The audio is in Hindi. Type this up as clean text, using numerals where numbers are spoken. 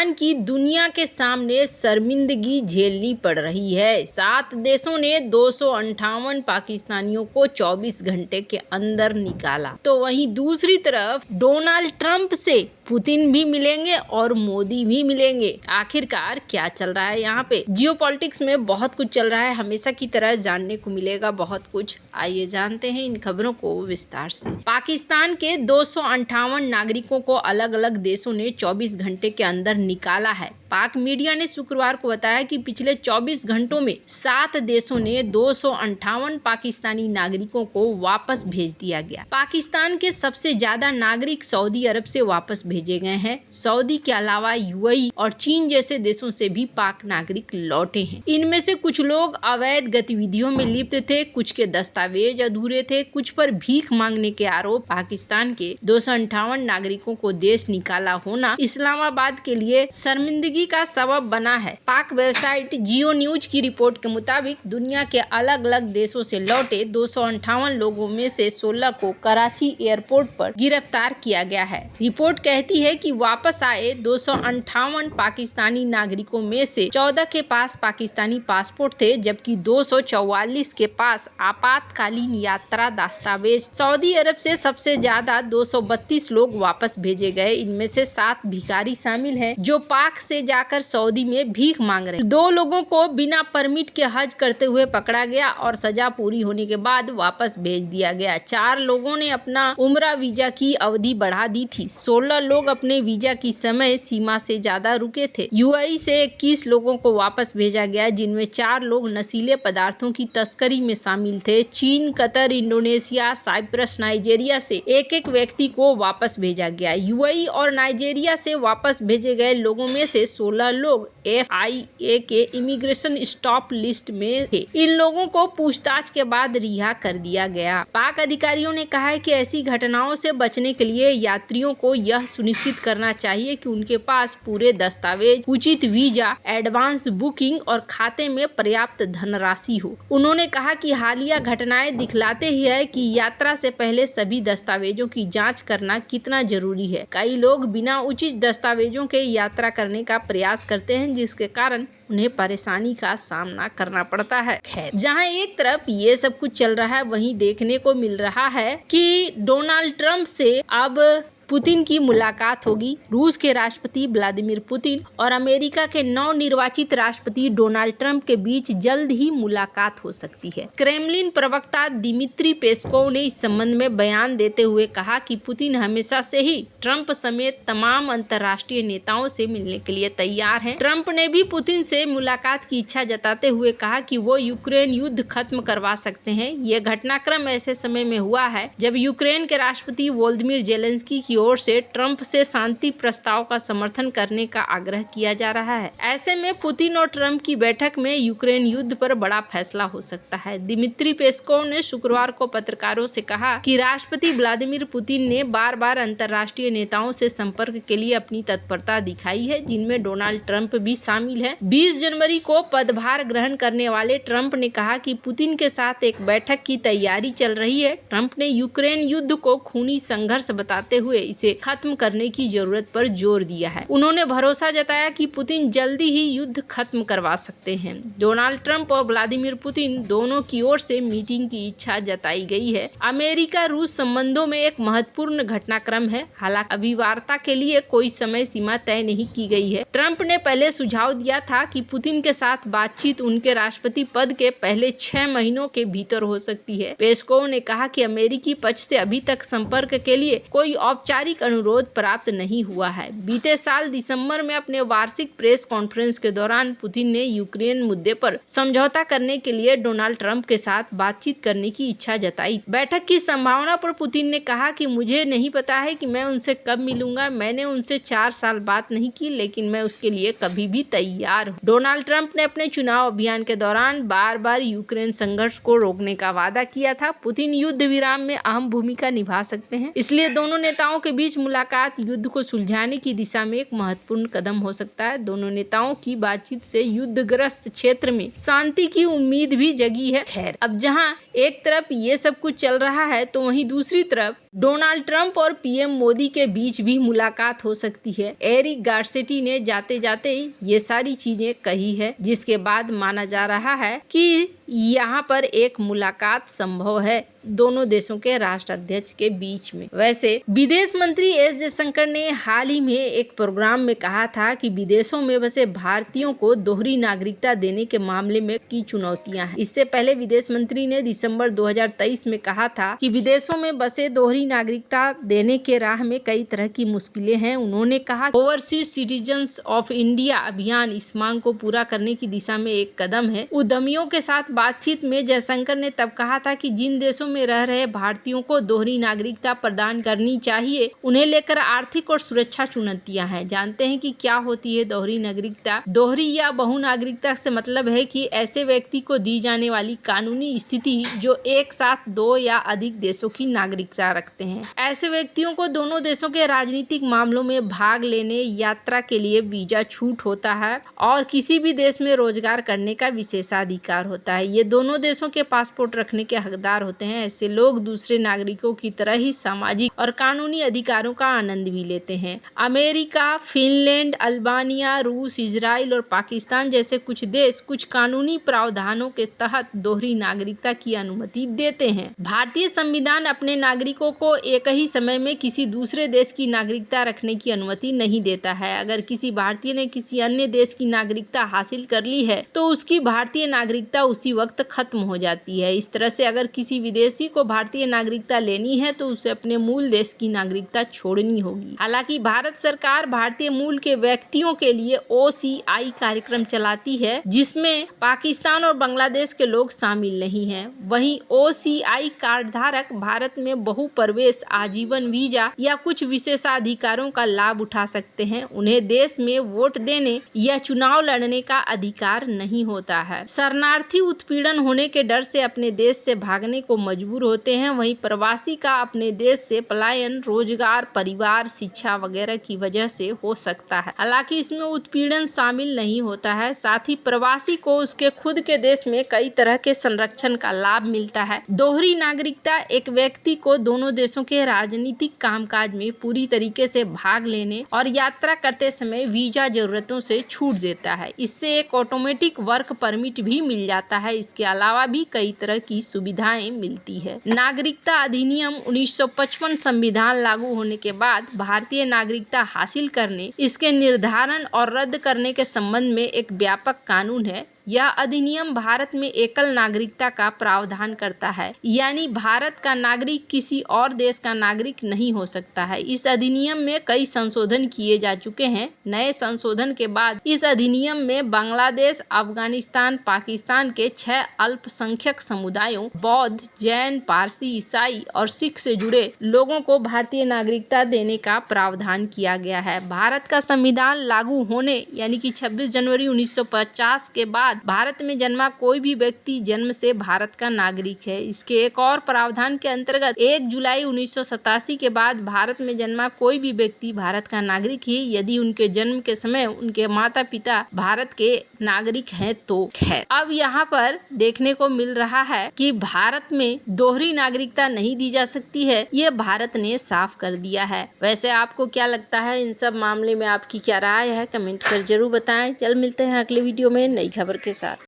पाकिस्तान की दुनिया के सामने शर्मिंदगी झेलनी पड़ रही है। 7 देशों ने 258 पाकिस्तानियों को 24 घंटे के अंदर निकाला। तो वहीं दूसरी तरफ डोनाल्ड ट्रंप से पुतिन भी मिलेंगे और मोदी भी मिलेंगे। आखिरकार क्या चल रहा है यहाँ पे? जियोपॉलिटिक्स में बहुत कुछ चल रहा है, हमेशा की तरह जानने को मिलेगा बहुत कुछ। आइए जानते हैं इन खबरों को विस्तार से। पाकिस्तान के 258 नागरिकों को अलग अलग देशों ने 24 घंटे के अंदर निकाला है। पाक मीडिया ने शुक्रवार को बताया कि पिछले 24 घंटों में 7 देशों ने 258 पाकिस्तानी नागरिकों को वापस भेज दिया गया। पाकिस्तान के सबसे ज्यादा नागरिक सऊदी अरब से वापस भेजे गए हैं। सऊदी के अलावा यूएई और चीन जैसे देशों से भी पाक नागरिक लौटे हैं। इनमें से कुछ लोग अवैध गतिविधियों में लिप्त थे, कुछ के दस्तावेज अधूरे थे, कुछ पर भीख मांगने के आरोप। पाकिस्तान के 258 नागरिकों को देश निकाला होना इस्लामाबाद के लिए शर्मिंदगी का सबब बना है। पाक वेबसाइट जियो न्यूज की रिपोर्ट के मुताबिक दुनिया के अलग अलग देशों से लौटे 258 लोगों में से 16 को कराची एयरपोर्ट पर गिरफ्तार किया गया है। रिपोर्ट कहती है कि वापस आए 258 पाकिस्तानी नागरिकों में से 14 के पास पाकिस्तानी पासपोर्ट थे, जबकि 244 के पास आपातकालीन यात्रा दस्तावेज। सऊदी अरब से सबसे ज्यादा 232 लोग वापस भेजे गए। इनमें से 7 भिखारी शामिल हैं जो पाक से जाकर सऊदी में भीख मांग रहे हैं। 2 लोगों को बिना परमिट के हज करते हुए पकड़ा गया और सजा पूरी होने के बाद वापस भेज दिया गया। 4 लोगों ने अपना उम्रा वीजा की अवधि बढ़ा दी थी। 16 लोग अपने वीजा की समय सीमा से ज्यादा रुके थे। यूएई से 21 लोगों को वापस भेजा गया, जिनमें 4 लोग नशीले पदार्थों की तस्करी में शामिल थे। चीन, कतर, इंडोनेशिया, साइप्रस, नाइजीरिया से एक व्यक्ति को वापस भेजा गया। यूएई और नाइजीरिया से वापस भेजे गए लोगों में से 16 लोग FIA के इमिग्रेशन स्टॉप लिस्ट में थे। इन लोगों को पूछताछ के बाद रिहा कर दिया गया। पाक अधिकारियों ने कहा है कि ऐसी घटनाओं से बचने के लिए यात्रियों को यह सुनिश्चित करना चाहिए कि उनके पास पूरे दस्तावेज, उचित वीजा, एडवांस बुकिंग और खाते में पर्याप्त धनराशि हो। उन्होंने कहा कि हालिया घटनाएं दिखलाते ही है कि यात्रा से पहले सभी दस्तावेजों की जांच करना कितना जरूरी है। कई लोग बिना उचित दस्तावेजों के यात्रा करने का प्रयास करते हैं, जिसके कारण उन्हें परेशानी का सामना करना पड़ता है। खैर, जहां एक तरफ ये सब कुछ चल रहा है, वहीं देखने को मिल रहा है कि डोनाल्ड ट्रंप से अब पुतिन की मुलाकात होगी। रूस के राष्ट्रपति व्लादिमीर पुतिन और अमेरिका के नवनिर्वाचित राष्ट्रपति डोनाल्ड ट्रंप के बीच जल्द ही मुलाकात हो सकती है। क्रेमलिन प्रवक्ता दिमित्री पेस्कोव ने इस संबंध में बयान देते हुए कहा कि पुतिन हमेशा से ही ट्रंप समेत तमाम अंतर्राष्ट्रीय नेताओं से मिलने के लिए तैयार हैं। ट्रंप ने भी पुतिन से मुलाकात की इच्छा जताते हुए कहा कि वो यूक्रेन युद्ध खत्म करवा सकते हैं। ये घटनाक्रम ऐसे समय में हुआ है जब यूक्रेन के राष्ट्रपति वोलोदिमीर जेलेंस्की की ओर से ट्रंप से शांति प्रस्ताव का समर्थन करने का आग्रह किया जा रहा है। ऐसे में पुतिन और ट्रंप की बैठक में यूक्रेन युद्ध पर बड़ा फैसला हो सकता है। दिमित्री पेस्कोव ने शुक्रवार को पत्रकारों से कहा कि राष्ट्रपति व्लादिमीर पुतिन ने बार बार अंतर्राष्ट्रीय नेताओं से संपर्क के लिए अपनी तत्परता दिखाई है, जिनमें डोनाल्ड ट्रंप भी शामिल है। 20 जनवरी को पदभार ग्रहण करने वाले ट्रंप ने कहा कि पुतिन के साथ एक बैठक की तैयारी चल रही है। ट्रंप ने यूक्रेन युद्ध को खूनी संघर्ष बताते हुए इसे खत्म करने की जरूरत पर जोर दिया है। उन्होंने भरोसा जताया कि पुतिन जल्दी ही युद्ध खत्म करवा सकते हैं। डोनाल्ड ट्रंप और व्लादिमीर पुतिन दोनों की ओर से मीटिंग की इच्छा जताई गई है। अमेरिका रूस संबंधों में एक महत्वपूर्ण घटनाक्रम है। हालांकि अभी वार्ता के लिए कोई समय सीमा तय नहीं की गई है। ट्रंप ने पहले सुझाव दिया था कि पुतिन के साथ बातचीत उनके राष्ट्रपति पद के पहले 6 महीनों के भीतर हो सकती है। पेस्कोव ने कहा कि अमेरिकी पक्ष से अभी तक संपर्क के लिए कोई औपचारिक अनुरोध प्राप्त नहीं हुआ है। बीते साल दिसंबर में अपने वार्षिक प्रेस कॉन्फ्रेंस के दौरान पुतिन ने यूक्रेन मुद्दे पर समझौता करने के लिए डोनाल्ड ट्रंप के साथ बातचीत करने की इच्छा जताई। बैठक की संभावना पर पुतिन ने कहा कि मुझे नहीं पता है कि मैं उनसे कब मिलूंगा। मैंने उनसे 4 साल बात नहीं की, लेकिन मैं उसके लिए कभी भी तैयार हूँ। डोनाल्ड ट्रंप ने अपने चुनाव अभियान के दौरान बार बार यूक्रेन संघर्ष को रोकने का वादा किया था। पुतिन युद्ध विराम में अहम भूमिका निभा सकते हैं, इसलिए दोनों नेताओं के बीच मुलाकात युद्ध को सुलझाने की दिशा में एक महत्वपूर्ण कदम हो सकता है। दोनों नेताओं की बातचीत से युद्धग्रस्त क्षेत्र में शांति की उम्मीद भी जगी है। खैर, अब जहां एक तरफ ये सब कुछ चल रहा है, तो वहीं दूसरी तरफ डोनाल्ड ट्रंप और पीएम मोदी के बीच भी मुलाकात हो सकती है। एरिक गार्सेटी ने जाते जाते ये सारी चीजें कही है, जिसके बाद माना जा रहा है कि यहाँ पर एक मुलाकात संभव है दोनों देशों के राष्ट्राध्यक्ष के बीच में। वैसे विदेश मंत्री एस जयशंकर ने हाल ही में एक प्रोग्राम में कहा था कि विदेशों में बसे भारतीयों को दोहरी नागरिकता देने के मामले में की चुनौतियां हैं। इससे पहले विदेश मंत्री ने दिसंबर 2023 में कहा था कि विदेशों में बसे दोहरी नागरिकता देने के राह में कई तरह की मुश्किलें हैं। उन्होंने कहा ओवरसीज सिटीजन्स ऑफ इंडिया अभियान इस मांग को पूरा करने की दिशा में एक कदम है। उद्यमियों के साथ बातचीत में जयशंकर ने तब कहा था कि जिन देशों में रह रहे भारतीयों को दोहरी नागरिकता प्रदान करनी चाहिए, उन्हें लेकर आर्थिक और सुरक्षा चुनौतियां हैं। जानते हैं कि क्या होती है दोहरी नागरिकता? दोहरी या बहु नागरिकता से मतलब है कि ऐसे व्यक्ति को दी जाने वाली कानूनी स्थिति जो एक साथ दो या अधिक देशों की नागरिकता रखते हैं। ऐसे व्यक्तियों को दोनों देशों के राजनीतिक मामलों में भाग लेने, यात्रा के लिए वीजा छूट होता है और किसी भी देश में रोजगार करने का विशेषाधिकार होता है। ये दोनों देशों के पासपोर्ट रखने के हकदार होते हैं। ऐसे लोग दूसरे नागरिकों की तरह ही सामाजिक और कानूनी अधिकारों का आनंद भी लेते हैं। अमेरिका, फिनलैंड, अल्बानिया, रूस, इजराइल और पाकिस्तान जैसे कुछ देश कुछ कानूनी प्रावधानों के तहत दोहरी नागरिकता की अनुमति देते हैं। भारतीय संविधान अपने नागरिकों को एक ही समय में किसी दूसरे देश की नागरिकता रखने की अनुमति नहीं देता है। अगर किसी भारतीय ने किसी अन्य देश की नागरिकता हासिल कर ली है तो उसकी भारतीय नागरिकता उसी वक्त खत्म हो जाती है। इस तरह से अगर किसी विदेशी को भारतीय नागरिकता लेनी है तो उसे अपने मूल देश की नागरिकता छोड़नी होगी। हालांकि भारत सरकार भारतीय मूल के व्यक्तियों के लिए OCI कार्यक्रम चलाती है, जिसमें पाकिस्तान और बांग्लादेश के लोग शामिल नहीं हैं। वहीं OCI कार्ड धारक भारत में बहु प्रवेश, आजीवन वीजा या कुछ विशेषाधिकारों का लाभ उठा सकते हैं। उन्हें देश में वोट देने या चुनाव लड़ने का अधिकार नहीं होता है। शरणार्थी उत्पीड़न होने के डर से अपने देश से भागने को मजबूर होते हैं। वहीं प्रवासी का अपने देश से पलायन रोजगार, परिवार, शिक्षा वगैरह की वजह से हो सकता है। हालांकि इसमें उत्पीड़न शामिल नहीं होता है। साथ ही प्रवासी को उसके खुद के देश में कई तरह के संरक्षण का लाभ मिलता है। दोहरी नागरिकता एक व्यक्ति को दोनों देशों के राजनीतिक कामकाज में पूरी तरीके से भाग लेने और यात्रा करते समय वीजा जरूरतों से छूट देता है। इससे एक ऑटोमेटिक वर्क परमिट भी मिल जाता है। इसके अलावा भी कई तरह की सुविधाएं मिलती है। नागरिकता अधिनियम 1955 संविधान लागू होने के बाद भारतीय नागरिकता हासिल करने, इसके निर्धारण और रद्द करने के संबंध में एक व्यापक कानून है। यह अधिनियम भारत में एकल नागरिकता का प्रावधान करता है, यानी भारत का नागरिक किसी और देश का नागरिक नहीं हो सकता है। इस अधिनियम में कई संशोधन किए जा चुके हैं। नए संशोधन के बाद इस अधिनियम में बांग्लादेश, अफगानिस्तान, पाकिस्तान के 6 अल्पसंख्यक समुदायों बौद्ध, जैन, पारसी, ईसाई और सिख से जुड़े लोगों को भारतीय नागरिकता देने का प्रावधान किया गया है। भारत का संविधान लागू होने यानी कि 26 जनवरी 1950 के बाद भारत में जन्मा कोई भी व्यक्ति जन्म से भारत का नागरिक है। इसके एक और प्रावधान के अंतर्गत 1 जुलाई 1987 के बाद भारत में जन्मा कोई भी व्यक्ति भारत का नागरिक ही यदि उनके जन्म के समय उनके माता पिता भारत के नागरिक हैं तो है। अब यहाँ पर देखने को मिल रहा है कि भारत में दोहरी नागरिकता नहीं दी जा सकती है, ये भारत ने साफ कर दिया है। वैसे आपको क्या लगता है इन सब मामले में, आपकी क्या राय है? कमेंट कर जरूर बताएं। जल्द मिलते हैं अगले वीडियो में नई खबर के साथ।